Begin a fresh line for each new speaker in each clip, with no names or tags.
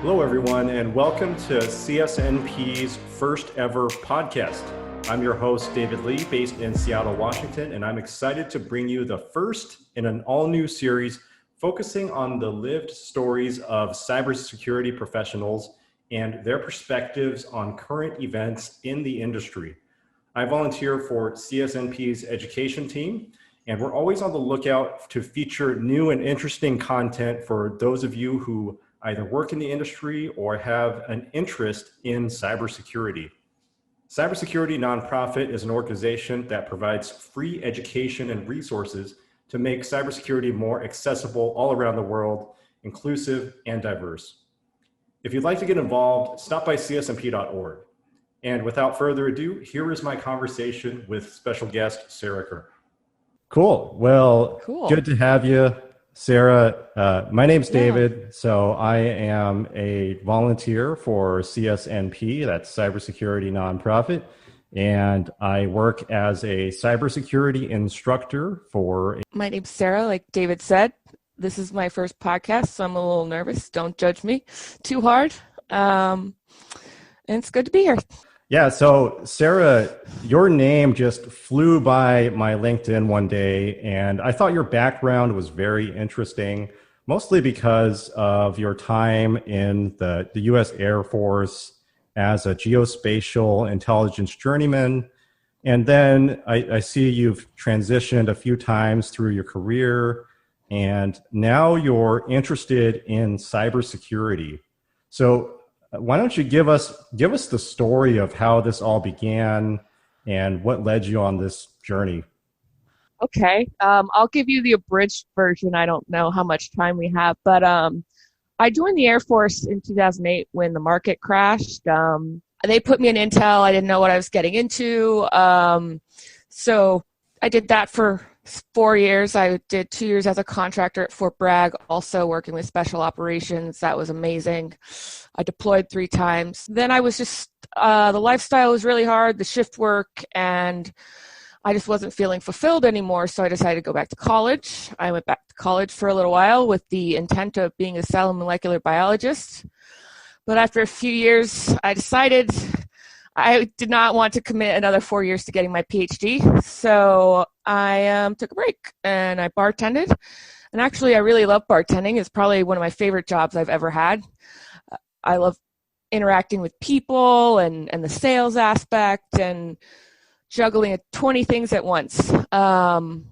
Hello, everyone, and welcome to CSNP's first ever podcast. I'm your host, David Lee, based in Seattle, Washington, and I'm excited to bring you the first in an all-new series focusing on the lived stories of cybersecurity professionals and their perspectives on current events in the industry. I volunteer for CSNP's education team, and we're always on the lookout to feature new and interesting content for those of you who either work in the industry or have an interest in cybersecurity. Cybersecurity Nonprofit is an organization that provides free education and resources to make cybersecurity more accessible all around the world, inclusive and diverse. If you'd like to get involved, stop by csnp.org. And without further ado, here is my conversation with special guest Sarah Curk.
Cool. Well, Good to have you, Sarah. My name's David. So I am a volunteer for CSNP, that's Cybersecurity Nonprofit. And I work as a cybersecurity instructor for...
My name's Sarah, like David said. This is my first podcast, so I'm a little nervous. Don't judge me too hard. And it's good to be here.
Yeah, so Sarah, your name just flew by my LinkedIn one day, and I thought your background was very interesting, mostly because of your time in the U.S. Air Force as a geospatial intelligence journeyman. And then I see you've transitioned a few times through your career, and now you're interested in cybersecurity. So why don't you give us the story of how this all began and what led you on this journey?
Okay. I'll give you the abridged version. I don't know how much time we have, but I joined the Air Force in 2008 when the market crashed. They put me in intel. I didn't know what I was getting into. So I did that for 4 years. I did 2 years as a contractor at Fort Bragg, also working with special operations. That was amazing. I deployed 3 times. Then I was just, the lifestyle was really hard, the shift work, and I just wasn't feeling fulfilled anymore. So I decided to go back to college. I went back to college for a little while with the intent of being a cell and molecular biologist. But after a few years, I decided I did not want to commit another 4 years to getting my PhD. So I took a break and I bartended. And actually, I really love bartending. It's probably one of my favorite jobs I've ever had. I love interacting with people and the sales aspect and juggling 20 things at once. But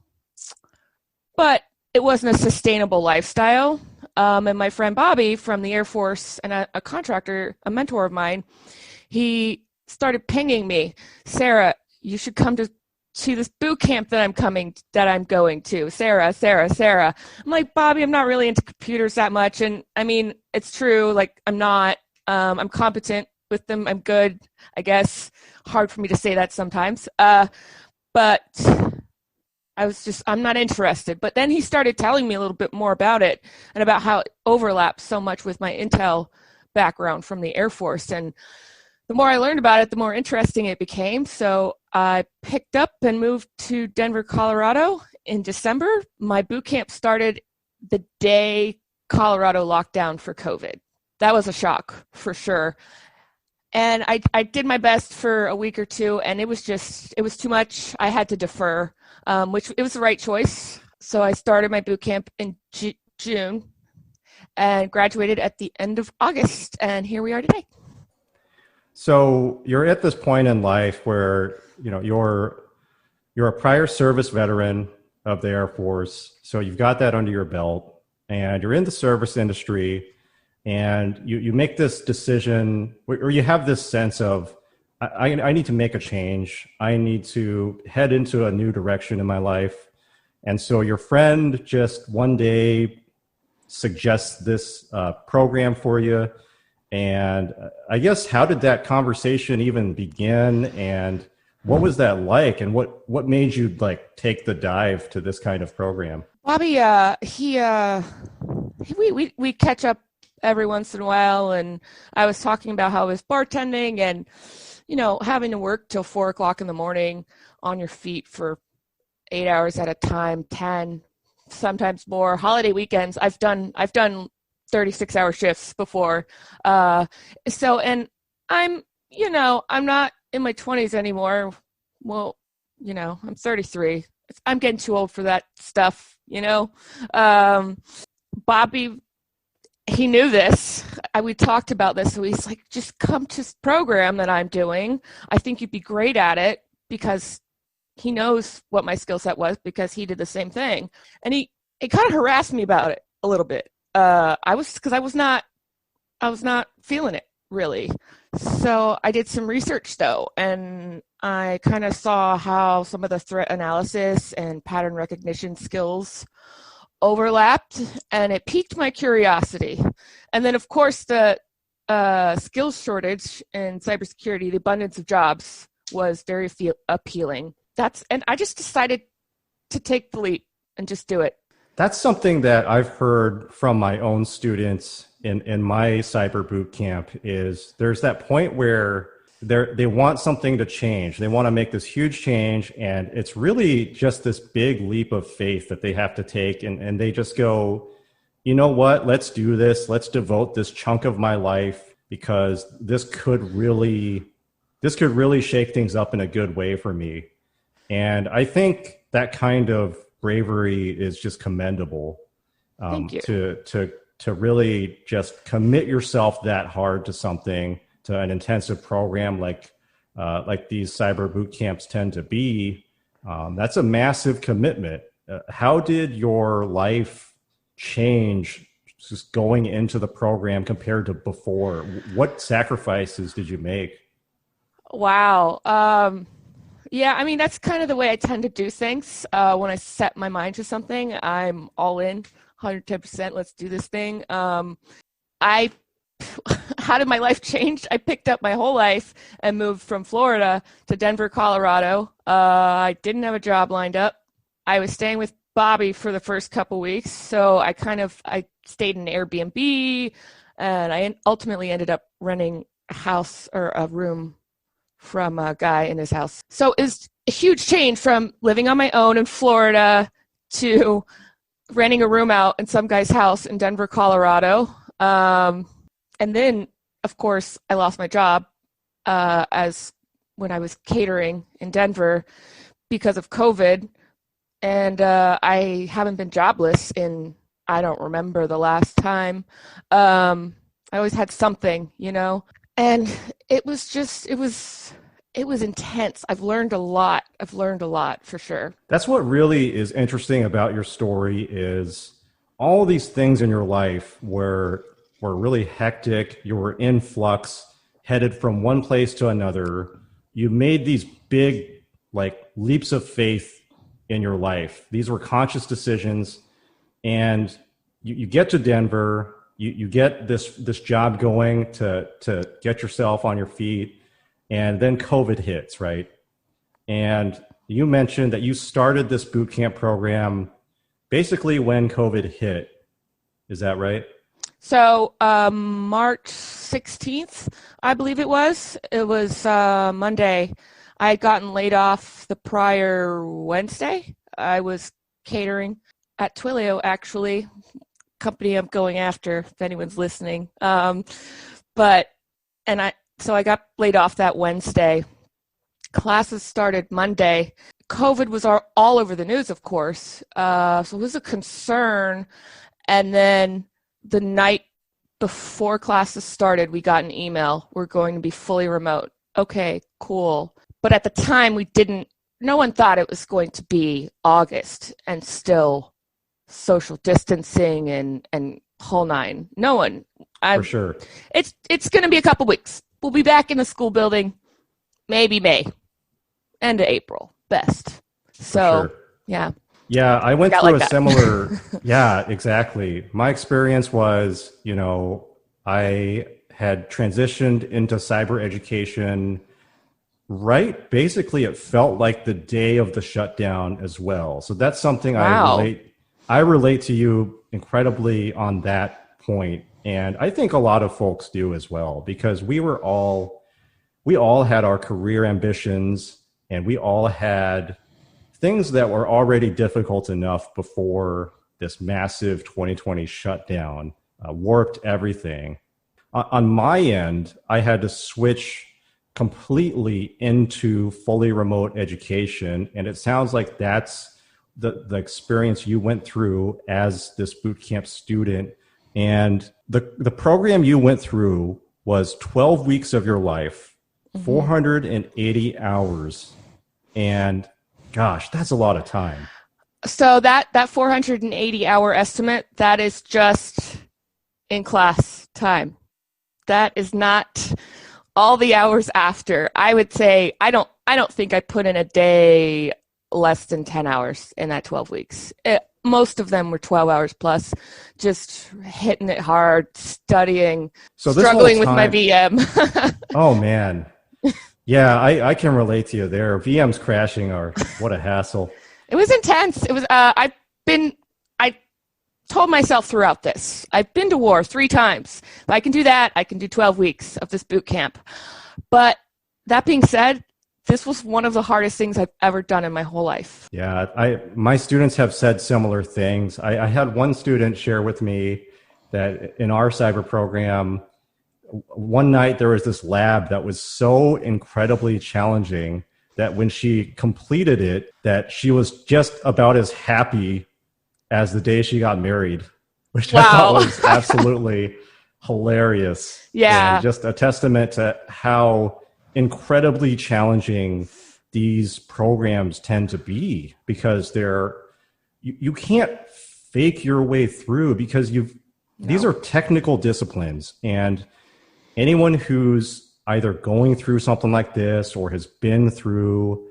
it wasn't a sustainable lifestyle. And my friend Bobby from the Air Force and a contractor, a mentor of mine, he started pinging me, Sarah, you should come to this boot camp that I'm going to. Sarah. I'm like, Bobby, I'm not really into computers that much. And I mean, it's true. Like I'm not, I'm competent with them. I'm good, I guess. Hard for me to say that sometimes. But I'm not interested. But then he started telling me a little bit more about it and about how it overlaps so much with my intel background from the Air Force. And the more I learned about it, the more interesting it became. So I picked up and moved to Denver, Colorado in December. My boot camp started the day Colorado locked down for COVID. That was a shock for sure. And I did my best for a week or two, and it was too much. I had to defer, which it was the right choice. So I started my boot camp in June and graduated at the end of August. And here we are today.
So you're at this point in life where, you're a prior service veteran of the Air Force. So you've got that under your belt and you're in the service industry and you make this decision or you have this sense of, I need to make a change. I need to head into a new direction in my life. And so your friend just one day suggests this program for you. And I guess, how did that conversation even begin? And what was that like? And what made you take the dive to this kind of program?
Bobby, we catch up every once in a while. And I was talking about how I was bartending and, having to work till 4:00 in the morning on your feet for 8 hours at a time, 10, sometimes more. Holiday weekends, I've done 36-hour shifts before. And I'm not in my 20s anymore. Well, I'm 33. I'm getting too old for that stuff, Bobby, he knew this. We talked about this. So he's like, just come to this program that I'm doing. I think you'd be great at it, because he knows what my skill set was, because he did the same thing. And he kind of harassed me about it a little bit. I was not feeling it really. So I did some research though, and I kind of saw how some of the threat analysis and pattern recognition skills overlapped, and it piqued my curiosity. And then of course the skills shortage in cybersecurity, the abundance of jobs, was very appealing. And I just decided to take the leap and just do it.
That's something that I've heard from my own students in my cyber boot camp. Is there's that point where they want something to change. They want to make this huge change, and it's really just this big leap of faith that they have to take, and they just go, you know what, let's do this. Let's devote this chunk of my life, because this could really shake things up in a good way for me. And I think that kind of bravery is just commendable.
Thank you.
To really just commit yourself that hard to something, to an intensive program like these cyber boot camps tend to be. That's a massive commitment. How did your life change just going into the program compared to before? What sacrifices did you make?
Wow. Yeah, I mean, that's kind of the way I tend to do things. When I set my mind to something, I'm all in, 110%. Let's do this thing. How did my life change? I picked up my whole life and moved from Florida to Denver, Colorado. I didn't have a job lined up. I was staying with Bobby for the first couple weeks, so I stayed in Airbnb, and I ultimately ended up renting a house or a room from a guy in his house. So it's a huge change from living on my own in Florida to renting a room out in some guy's house in Denver, Colorado. And then, of course, I lost my job as when I was catering in Denver because of COVID. And I haven't been jobless in, I don't remember the last time. I always had something, and it was intense. I've learned a lot for sure.
That's what really is interesting about your story, is all these things in your life were really hectic. You were in flux, headed from one place to another. You made these big leaps of faith in your life. These were conscious decisions, and you get to Denver, you get this job going to get yourself on your feet, and then COVID hits, right? And you mentioned that you started this boot camp program basically when COVID hit. Is that right?
So March 16th, I believe it was. It was Monday. I had gotten laid off the prior Wednesday. I was catering at Twilio, actually, company I'm going after, if anyone's listening. So I got laid off that Wednesday. Classes started Monday. COVID was all over the news, of course. So it was a concern. And then the night before classes started, we got an email. We're going to be fully remote. Okay, cool. But at the time, no one thought it was going to be August and still social distancing and whole nine. No one.
For sure.
It's going to be a couple weeks. We'll be back in the school building, maybe May, end of April, best. So,
sure.
Yeah.
Yeah, I went through a similar, yeah, exactly. My experience was, I had transitioned into cyber education, right? Basically, it felt like the day of the shutdown as well. So that's something
Wow.
I relate to you incredibly on that point. And I think a lot of folks do as well, because we all had our career ambitions, and we all had things that were already difficult enough before this massive 2020 shutdown. warped everything. On my end, I had to switch completely into fully remote education. And it sounds like that's the experience you went through as this boot camp student. And the program you went through was 12 weeks of your life, 480 hours. And gosh, that's a lot of time.
So that 480 hour estimate, that is just in class time. That is not all the hours after. I would say I don't think I put in a day less than 10 hours in that 12 weeks. Most of them were 12 hours plus, just hitting it hard, studying, struggling with my VM.
Oh man. Yeah, I can relate to you there. VMs crashing are what a hassle.
It was intense. It was I told myself throughout this, I've been to war 3 times. If I can do that, I can do 12 weeks of this boot camp. But that being said, this was one of the hardest things I've ever done in my whole life.
Yeah, my students have said similar things. I had one student share with me that in our cyber program, one night there was this lab that was so incredibly challenging that when she completed it, that she was just about as happy as the day she got married, which I thought was absolutely hilarious.
Yeah.
And just a testament to how incredibly challenging these programs tend to be, because you can't fake your way through, because these are technical disciplines, and anyone who's either going through something like this or has been through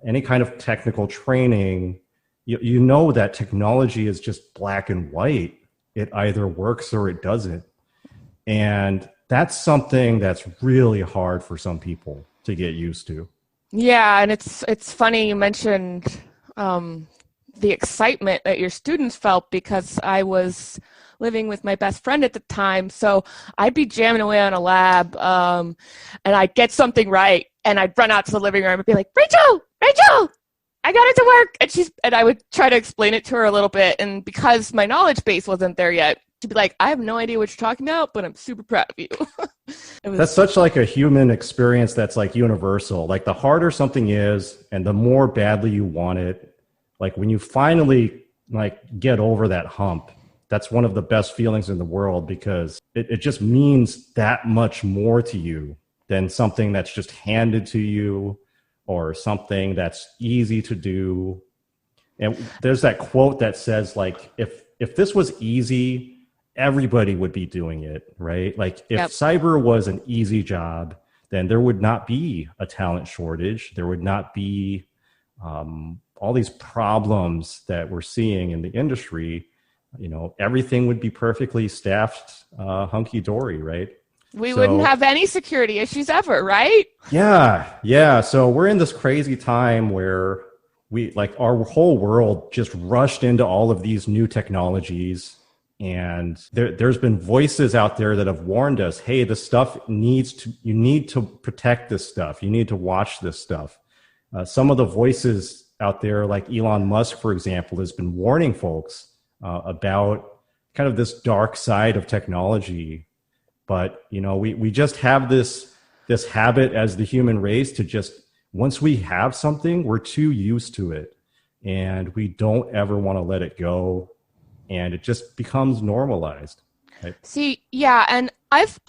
any kind of technical training, you know that technology is just black and white. It either works or it doesn't. And that's something that's really hard for some people to get used to.
Yeah, and it's funny you mentioned the excitement that your students felt, because I was living with my best friend at the time. So I'd be jamming away on a lab and I'd get something right, and I'd run out to the living room and be like, Rachel, I got it to work. And I would try to explain it to her a little bit. And because my knowledge base wasn't there yet, she'd be like, I have no idea what you're talking about, but I'm super proud of you.
That's such like a human experience that's like universal. Like the harder something is and the more badly you want it, like when you finally like get over that hump, that's one of the best feelings in the world, because it just means that much more to you than something that's just handed to you or something that's easy to do. And there's that quote that says, like, if this was easy, everybody would be doing it, right? Like if cyber was an easy job, then there would not be a talent shortage. There would not be all these problems that we're seeing in the industry. You know, everything would be perfectly staffed, hunky-dory, right?
We wouldn't have any security issues ever, right?
Yeah. So we're in this crazy time where our whole world just rushed into all of these new technologies. And there's been voices out there that have warned us, hey, this stuff you need to protect this stuff. You need to watch this stuff. Some of the voices out there, like Elon Musk, for example, has been warning folks about kind of this dark side of technology. But, you know, we just have this habit as the human race to just, once we have something, we're too used to it. And we don't ever want to let it go. And it just becomes normalized. Right?
See, yeah, and I've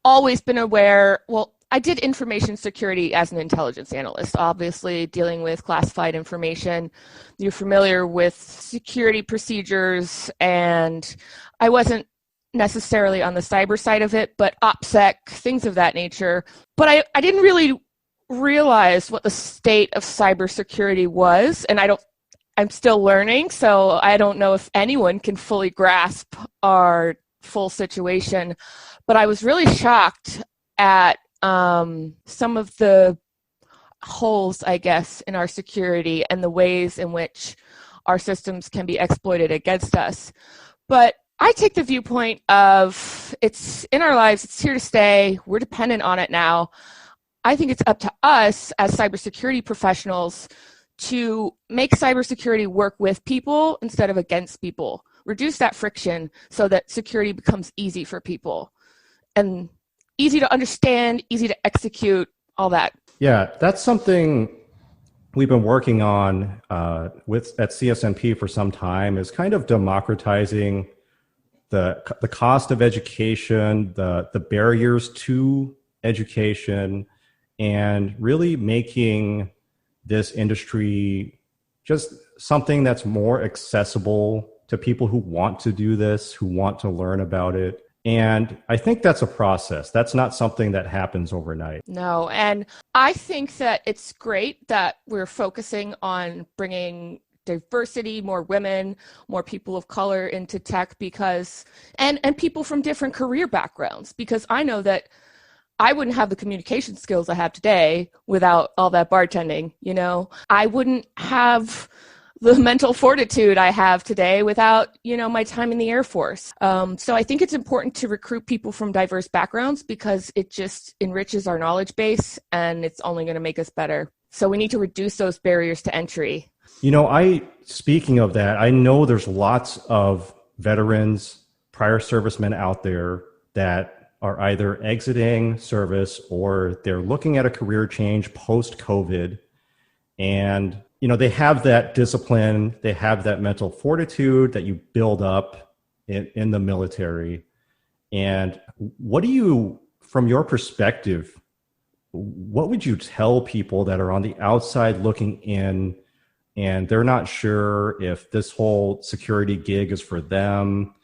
always been aware. Well, I did information security as an intelligence analyst, obviously dealing with classified information. You're familiar with security procedures, and I wasn't necessarily on the cyber side of it, but OPSEC, things of that nature. But I didn't really realize what the state of cybersecurity was, and I'm still learning, so I don't know if anyone can fully grasp our full situation. But I was really shocked at some of the holes, I guess, in our security and the ways in which our systems can be exploited against us. But I take the viewpoint of it's in our lives, it's here to stay, we're dependent on it now. I think it's up to us as cybersecurity professionals to make cybersecurity work with people instead of against people. reduce that friction so that security becomes easy for people and easy to understand, easy to execute, all that.
Yeah, that's something we've been working on at CSNP for some time, is kind of democratizing the cost of education, the barriers to education, and really making this industry just something that's more accessible to people who want to do this, who want to learn about it. And I think that's a process. That's not something that happens overnight.
No, and I think that it's great that we're focusing on bringing diversity, more women, more people of color into tech, because and people from different career backgrounds, because I know that I wouldn't have the communication skills I have today without all that bartending. You know, I wouldn't have the mental fortitude I have today without, you know, my time in the Air Force. So I think it's important to recruit people from diverse backgrounds because it just enriches our knowledge base and it's only going to make us better. So we need to reduce those barriers to entry.
You know, speaking of that, I know there's lots of veterans, prior servicemen out there that are either exiting service or they're looking at a career change post-COVID. And, you know, they have that discipline, they have that mental fortitude that you build up in the military. And what do you, from your perspective, what would you tell people that are on the outside looking in and they're not sure if this whole security gig is for them?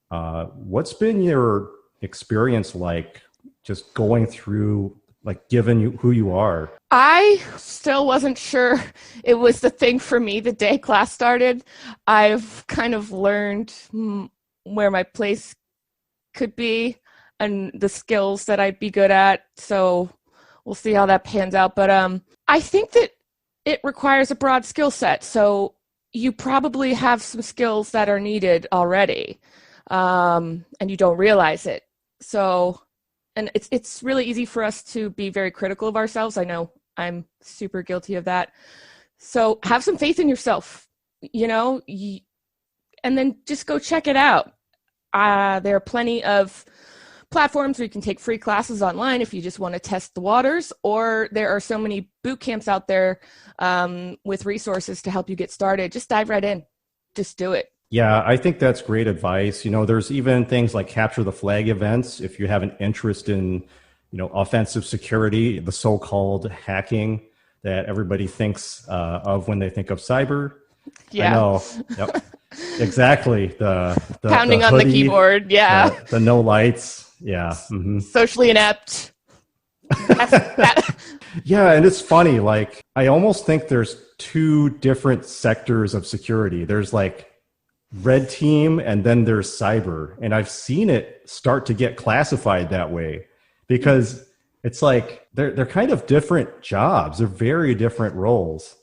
What's been your experience like just going through, like, given you who you are?
I still wasn't sure it was the thing for me the day class started. I've kind of learned where my place could be and the skills that I'd be good at. So we'll see how that pans out. But I think that it requires a broad skill set. So you probably have some skills that are needed already, and you don't realize it. So, and it's really easy for us to be very critical of ourselves. I know I'm super guilty of that. So have some faith in yourself, you know, and then just go check it out. There are plenty of platforms where you can take free classes online if you just want to test the waters, or there are so many boot camps out there with resources to help you get started. Just dive right in. Just do it.
Yeah, I think that's great advice. You know, there's even things like capture the flag events. If you have an interest in, you know, offensive security, the so-called hacking that everybody thinks of when they think of cyber.
Yeah.
I know. Yep. Exactly. The
pounding
the
on
hoodie,
the keyboard. Yeah.
The no lights. Yeah. Mm-hmm.
Socially inept.
Yeah, and it's funny. Like, I almost think there's two different sectors of security. There's like red team and then there's cyber. And I've seen it start to get classified that way because it's like they're kind of different jobs. They're very different roles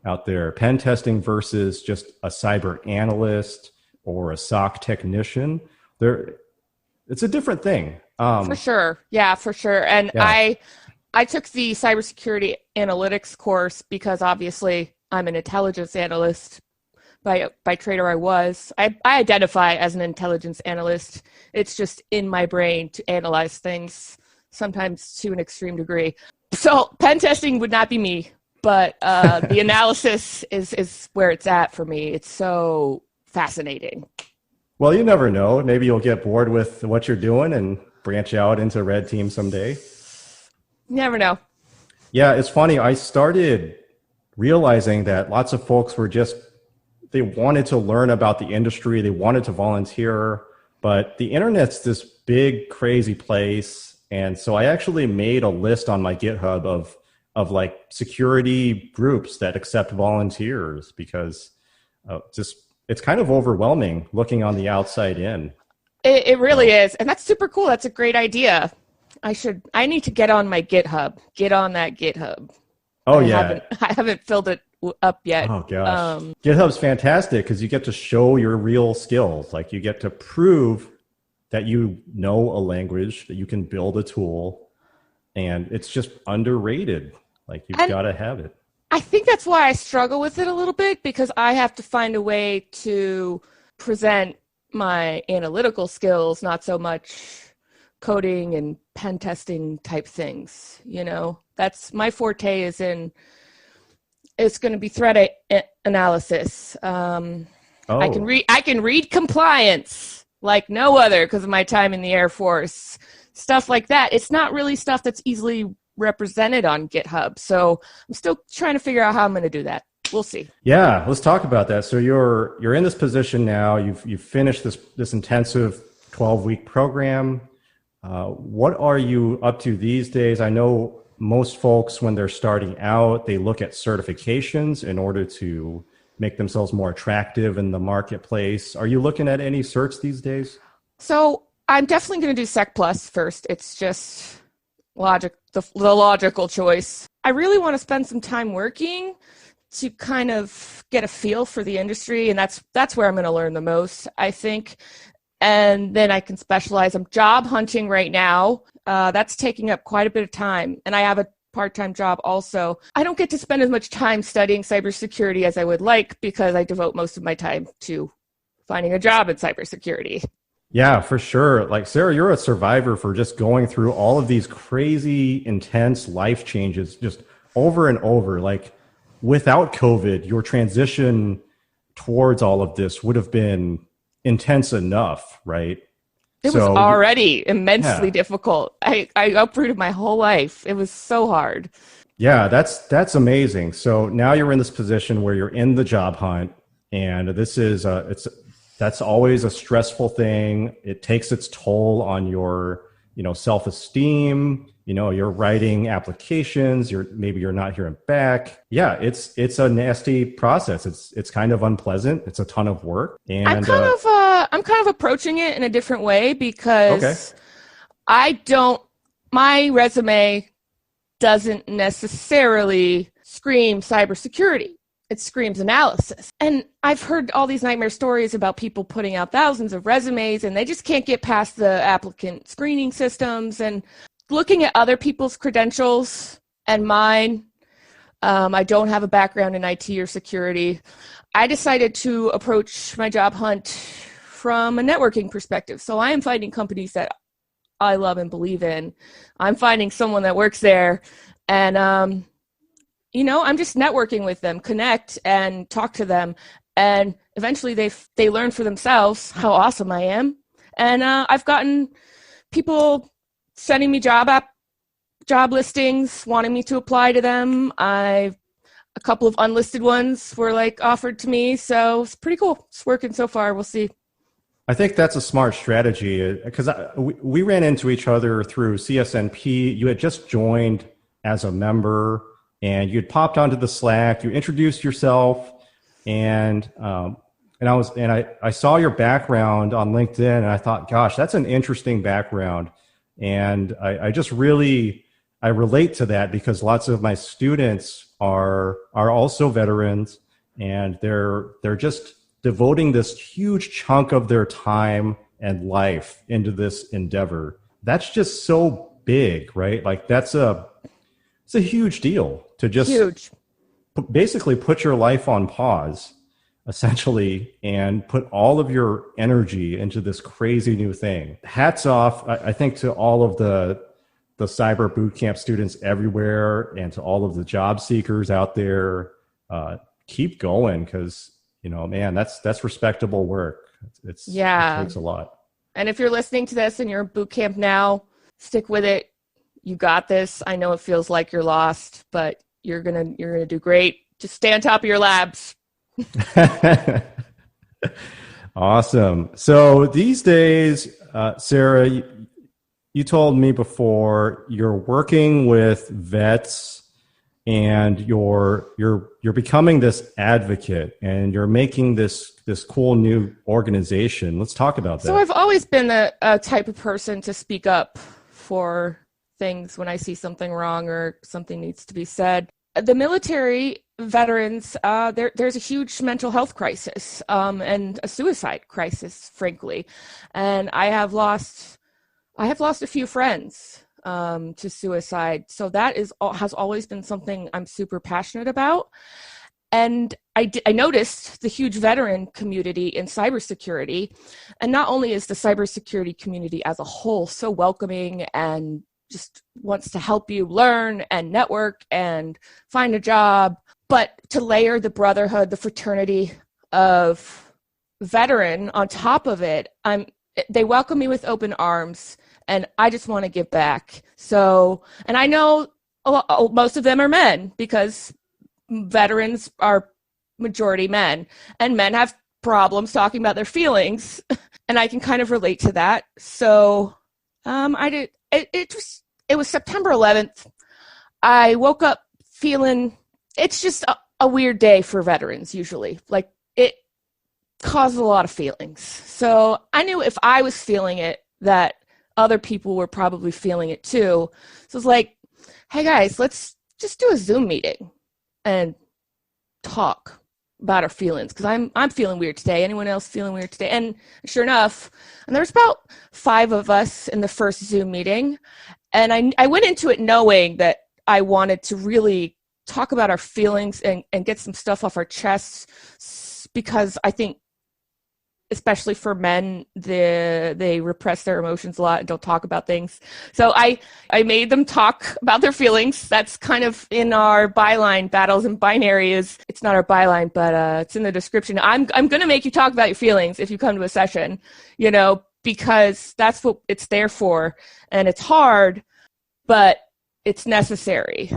out there. Pen testing versus just a cyber analyst or a SOC technician. It's a different thing.
For sure. Yeah, for sure. And yeah. I took the cybersecurity analytics course because obviously I'm an intelligence analyst. By trader I was. I identify as an intelligence analyst. It's just in my brain to analyze things, sometimes to an extreme degree. So pen testing would not be me, but the analysis is where it's at for me. It's so fascinating.
Well, you never know. Maybe you'll get bored with what you're doing and branch out into red team someday.
Never know.
Yeah, it's funny. I started realizing that lots of folks were they wanted to learn about the industry. They wanted to volunteer, but the internet's this big, crazy place. And so I actually made a list on my GitHub of like security groups that accept volunteers because it's kind of overwhelming looking on the outside in.
It really is. And that's super cool. That's a great idea. I need to get on my GitHub. Get on that GitHub.
Oh, yeah.
I haven't filled it up yet.
Oh gosh. GitHub's fantastic because you get to show your real skills. Like you get to prove that you know a language, that you can build a tool, and it's just underrated. Like you've got to have it.
I think that's why I struggle with it a little bit because I have to find a way to present my analytical skills, not so much coding and pen testing type things. That's my forte it's going to be threat analysis. I can read compliance like no other because of my time in the Air Force, stuff like that. It's not really stuff that's easily represented on GitHub. So I'm still trying to figure out how I'm going to do that. We'll see.
Yeah, let's talk about that. So you're in this position now. You've finished this intensive 12-week program. What are you up to these days? I know most folks, when they're starting out, they look at certifications in order to make themselves more attractive in the marketplace. Are you looking at any certs these days?
So I'm definitely going to do Sec Plus first. It's just the logical choice. I really want to spend some time working to kind of get a feel for the industry, and that's where I'm going to learn the most, I think. And then I can specialize. I'm job hunting right now. That's taking up quite a bit of time, and I have a part-time job also. I don't get to spend as much time studying cybersecurity as I would like because I devote most of my time to finding a job in cybersecurity.
Yeah, for sure. Like, Sarah, you're a survivor for just going through all of these crazy, intense life changes just over and over. Like, without COVID, your transition towards all of this would have been intense enough, right?
It was already immensely difficult. I uprooted my whole life. It was so hard.
Yeah, that's amazing. So now you're in this position where you're in the job hunt, and this is that's always a stressful thing. It takes its toll on your self-esteem. You're writing applications. Maybe you're not hearing back. Yeah, it's a nasty process. It's kind of unpleasant. It's a ton of work. And
I'm kind of approaching it in a different way because my resume doesn't necessarily scream cybersecurity. It screams analysis. And I've heard all these nightmare stories about people putting out thousands of resumes and they just can't get past the applicant screening systems. And looking at other people's credentials and mine, I don't have a background in IT or security. I decided to approach my job hunt from a networking perspective. So I am finding companies that I love and believe in. I'm finding someone that works there, and I'm just networking with them, connect and talk to them, and eventually they learn for themselves how awesome I am. And I've gotten people sending me job listings, wanting me to apply to them. A couple of unlisted ones were offered to me, so it's pretty cool. It's working so far. We'll see.
I think that's a smart strategy because we ran into each other through CSNP. You had just joined as a member, and you had popped onto the Slack. You introduced yourself, and I saw your background on LinkedIn, and I thought, gosh, that's an interesting background, and I just really relate to that because lots of my students are also veterans, and they're just devoting this huge chunk of their time and life into this endeavor. That's just so big, right? Like it's a huge deal to just basically put your life on pause, essentially, and put all of your energy into this crazy new thing. Hats off, I think, to all of the cyber bootcamp students everywhere and to all of the job seekers out there. Keep going because, man, that's respectable work. It takes a lot.
And if you're listening to this and you're in boot camp now, stick with it. You got this. I know it feels like you're lost, but you're gonna do great. Just stay on top of your labs.
Awesome. So these days, Sarah, you told me before you're working with vets and you're becoming this advocate and you're making this cool new organization. Let's talk about that.
So I've always been a type of person to speak up for things when I see something wrong or something needs to be said. The military veterans, there's a huge mental health crisis and a suicide crisis, frankly. And I have lost a few friends to suicide. So that has always been something I'm super passionate about. And I noticed the huge veteran community in cybersecurity. And not only is the cybersecurity community as a whole so welcoming and just wants to help you learn and network and find a job, but to layer the brotherhood, the fraternity of veteran on top of it, they welcome me with open arms, and I just want to give back. So, and I know most of them are men, because veterans are majority men, and men have problems talking about their feelings, and I can kind of relate to that. So it was September 11th. I woke up feeling, it's just a weird day for veterans usually. Like, it causes a lot of feelings. So I knew if I was feeling it, that other people were probably feeling it too. So it's like, hey guys, let's just do a Zoom meeting and talk about our feelings, because I'm feeling weird today. Anyone else feeling weird today? And sure enough, and there was about 5 of us in the first Zoom meeting, and I went into it knowing that I wanted to really talk about our feelings and get some stuff off our chests, because I think, especially for men, they repress their emotions a lot and don't talk about things. So I made them talk about their feelings. That's kind of in our byline. Battles and binary it's not our byline, but it's in the description. I'm going to make you talk about your feelings if you come to a session, because that's what it's there for. And it's hard, but it's necessary.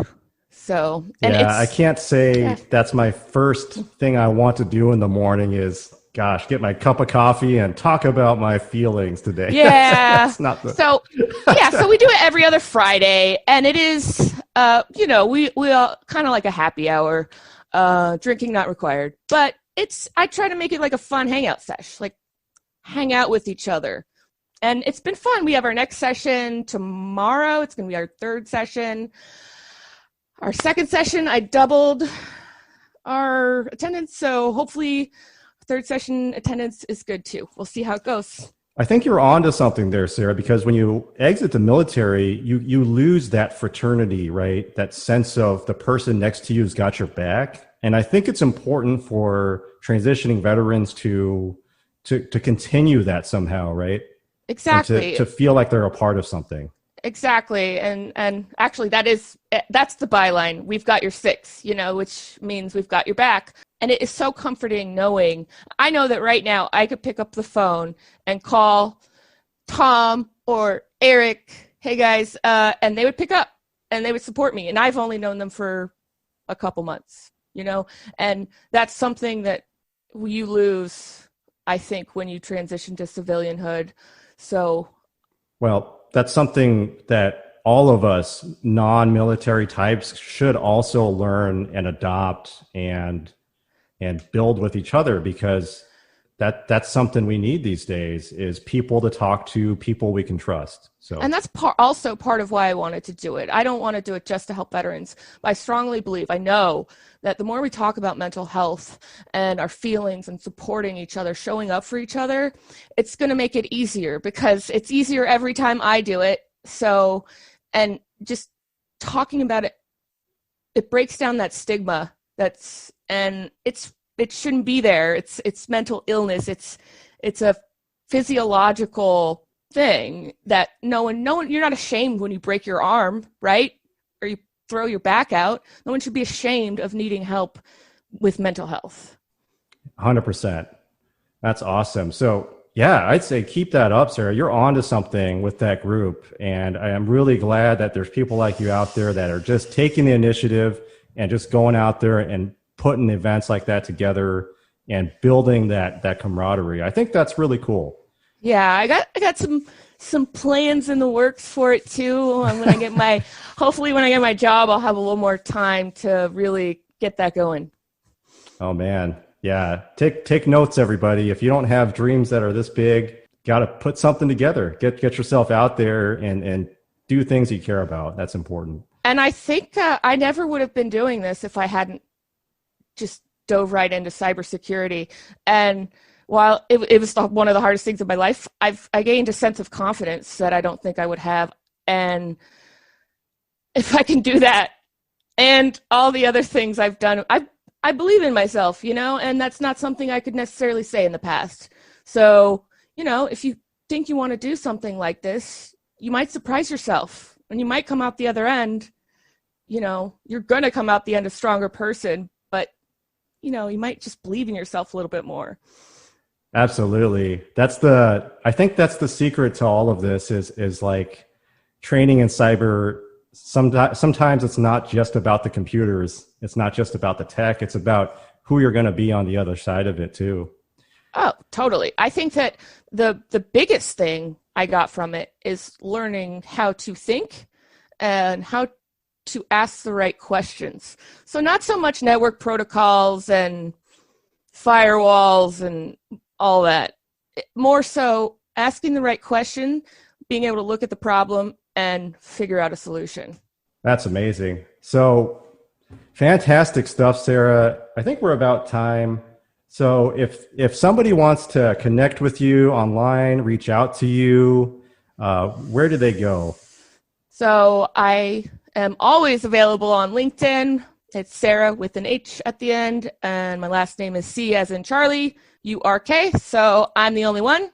So, and
yeah, I can't say that's my first thing I want to do in the morning is, gosh, get my cup of coffee and talk about my feelings today.
Yeah.
That's not the...
So we do it every other Friday, and it is, we all kind of like a happy hour, drinking not required, but I try to make it like a fun hangout sesh, like hang out with each other. And it's been fun. We have our next session tomorrow. It's going to be our 3rd session. Our 2nd session, I doubled our attendance, so hopefully 3rd session attendance is good too. We'll see how it goes.
I think you're onto something there, Sarah, because when you exit the military, you lose that fraternity, right? That sense of the person next to you has got your back. And I think it's important for transitioning veterans to continue that somehow, right?
Exactly.
To feel like they're a part of something.
Exactly. And actually that's the byline. We've got your 6, which means we've got your back. And it is so comforting knowing, I know that right now I could pick up the phone and call Tom or Eric, hey guys, and they would pick up and they would support me. And I've only known them for a couple months, and that's something that you lose, I think, when you transition to civilianhood. So,
well, that's something that all of us non-military types should also learn and adopt and build with each other, because that's something we need these days, is people to talk to, people we can trust. So, and that's
also part of why I wanted to do it. I don't want to do it just to help veterans, but I strongly believe, I know that the more we talk about mental health and our feelings and supporting each other, showing up for each other, it's going to make it easier, because it's easier every time I do it. So, and just talking about it, it breaks down that stigma it shouldn't be there. It's mental illness. It's a physiological thing that no one, you're not ashamed when you break your arm, right? Or you throw your back out. No one should be ashamed of needing help with mental health.
100%. That's awesome. So yeah, I'd say keep that up, Sarah. You're onto something with that group. And I am really glad that there's people like you out there that are just taking the initiative and just going out there and putting events like that together and building that camaraderie. I think that's really cool.
Yeah, I got some plans in the works for it too. When I get hopefully when I get my job, I'll have a little more time to really get that going.
Oh man. Yeah. Take notes, everybody. If you don't have dreams that are this big, got to put something together. Get yourself out there and do things you care about. That's important. And
I think I never would have been doing this if I hadn't just dove right into cybersecurity. And while it was one of the hardest things in my life, I gained a sense of confidence that I don't think I would have. And if I can do that and all the other things I've done, I believe in myself, and that's not something I could necessarily say in the past. So, if you think you want to do something like this, you might surprise yourself and you might come out the other end. You're going to come out the end a stronger person, but, you might just believe in yourself a little bit more.
Absolutely. I think that's the secret to all of this is like training in cyber. Sometimes it's not just about the computers. It's not just about the tech. It's about who you're going to be on the other side of it too.
Oh, totally. I think that the biggest thing I got from it is learning how to think and how to ask the right questions. So not so much network protocols and firewalls and all that. More so asking the right question, being able to look at the problem and figure out a solution.
That's amazing. So fantastic stuff, Sarah. I think we're about time. So if somebody wants to connect with you online, reach out to you, where do they go?
So I am always available on LinkedIn. It's Sarah with an H at the end, and my last name is C as in Charlie, U-R-K. So I'm the only one.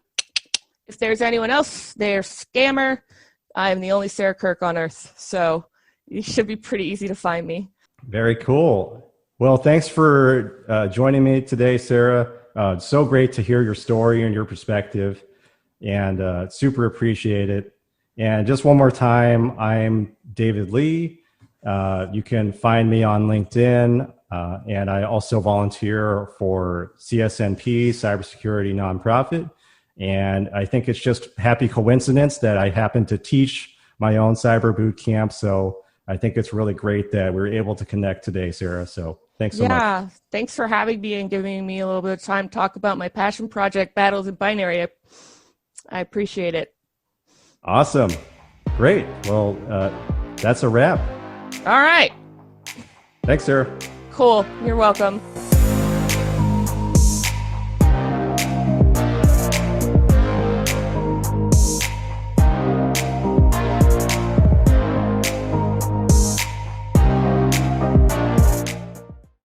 If there's anyone else, they're scammer. I'm the only Sarah Curk on earth. So it should be pretty easy to find me.
Very cool. Well, thanks for joining me today, Sarah. It's so great to hear your story and your perspective, and super appreciate it. And just one more time, I'm David Lee. You can find me on LinkedIn, and I also volunteer for CSNP, cybersecurity nonprofit. And I think it's just happy coincidence that I happen to teach my own cyber boot camp. So I think it's really great that we were able to connect today, Sarah. So thanks so much.
Yeah, thanks for having me and giving me a little bit of time to talk about my passion project, Battles in Binary. I appreciate it.
Awesome. Great. Well, that's a wrap.
All right.
Thanks, Sarah.
Cool. You're welcome.